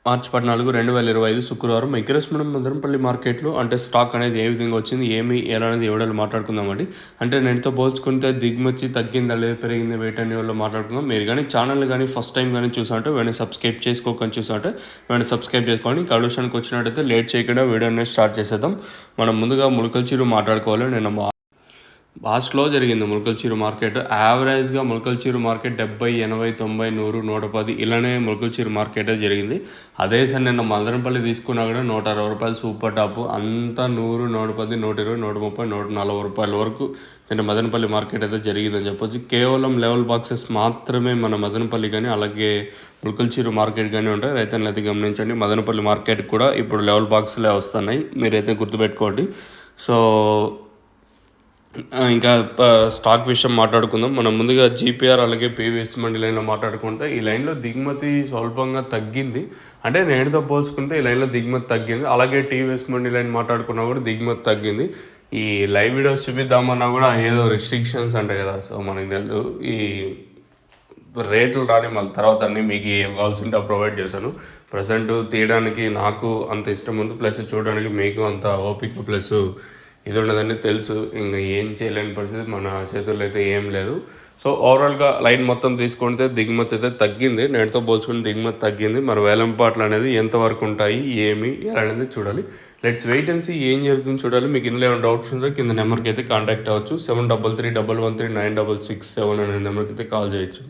మార్చి 14, 2025 శుక్రవారం ఎగ్రెస్‌మనం మదనపల్లి మార్కెట్‌లో అంటే స్టాక్ అనేది ఏ విధంగా వచ్చింది, ఎలా అనేది ఈ వీడియోలో మాట్లాడుకుందామండి. అంటే నిన్నటితో పోల్చుకుంటే దిగుమతి తగ్గిందా లేదా పెరిగిందా వేటి వల్ల మాట్లాడుకుందాం. మీరు గానీ ఛానల్‌ని గానీ ఫస్ట్ టైం గానీ చూసాంటే వెంటనే సబ్స్క్రైబ్ చేసుకోకని చూసాంటే వెంటనే సబ్స్క్రైబ్ చేసుకోండి. ఇంకా విషయానికి వచ్చినట్టయితే లేట్ చేయకుండా వీడియో అనేది స్టార్ట్ చేసేద్దాం. మనం ముందుగా ములకల చిరు మాట్లాడుకోవాలి. స్లో జరిగింది ములకల చిరు మార్కెట్. యావరేజ్‌గా ములకల చిరు మార్కెట్ 70, 80, 90, 100, 110 ఇలానే ములకల చిరు మార్కెటే జరిగింది. అదే సార్ నిన్న మదనపల్లి తీసుకున్నా కూడా రూ. 160 సూపర్ టాప్. అంతా 100, 110, 120, 130, రూ. 140 వరకు నిన్న మదనపల్లి మార్కెట్ అయితే జరిగిందని చెప్పొచ్చు. కేవలం లెవెల్ బాక్సెస్ మాత్రమే మన మదనపల్లి కానీ అలాగే ములకల చిరు మార్కెట్ కానీ ఉంటాయి. రైతులైతే గమనించండి. మదనపల్లి మార్కెట్ కూడా ఇప్పుడు లెవెల్ బాక్స్‌లే వస్తున్నాయి. మీరైతే గుర్తుపెట్టుకోండి. సో ఇంకా స్టాక్ విషయం మాట్లాడుకుందాం. మనం ముందుగా జీపీఆర్ అలాగే పీవీఎస్ మండి లైన్లో మాట్లాడుకుంటే ఈ లైన్లో దిగుమతి స్వల్పంగా తగ్గింది. అంటే నేటితో పోల్చుకుంటే ఈ లైన్లో దిగుమతి తగ్గింది. అలాగే టీవీఎస్ మండి లైన్ మాట్లాడుకున్నా కూడా దిగుమతి తగ్గింది. ఈ లైవ్ వీడియోస్ చూపిద్దామన్నా కూడా ఏదో రిస్ట్రిక్షన్స్ అంటాయి కదా. సో మనకి తెలుసు ఈ రేట్లు రాని మళ్ళీ తర్వాత అన్నీ మీకు ఏం కావాల్సింటే ప్రొవైడ్ చేశాను. ప్రజెంట్ తీయడానికి నాకు అంత ఇష్టం ఉంది, ప్లస్ చూడడానికి మీకు అంత ఓపిక ప్లస్ ఇది ఉండదని తెలుసు. ఇంకా ఏం చేయలేని పరిస్థితి, మన చేతుల్లో అయితే ఏం లేదు. సో ఓవరాల్గా లైన్ మొత్తం తీసుకుంటే దిగుమతి అయితే తగ్గింది. నేటితో పోల్చుకుని దిగుమతి తగ్గింది. మరి వేలంపాట్లు అనేది ఎంతవరకు ఉంటాయి, ఎలా అనేది చూడాలి. లెట్స్ వెయిట్ అండ్ సీ ఏం జరుగుతుంది చూడాలి. మీకు ఇందులో ఏమైనా డౌట్స్ ఉంటే కింద నెంబర్కి అయితే కాంటాక్ట్ అవ్వచ్చు. 7331139667 అనే నెంబర్కి అయితే కాల్ చేయొచ్చు.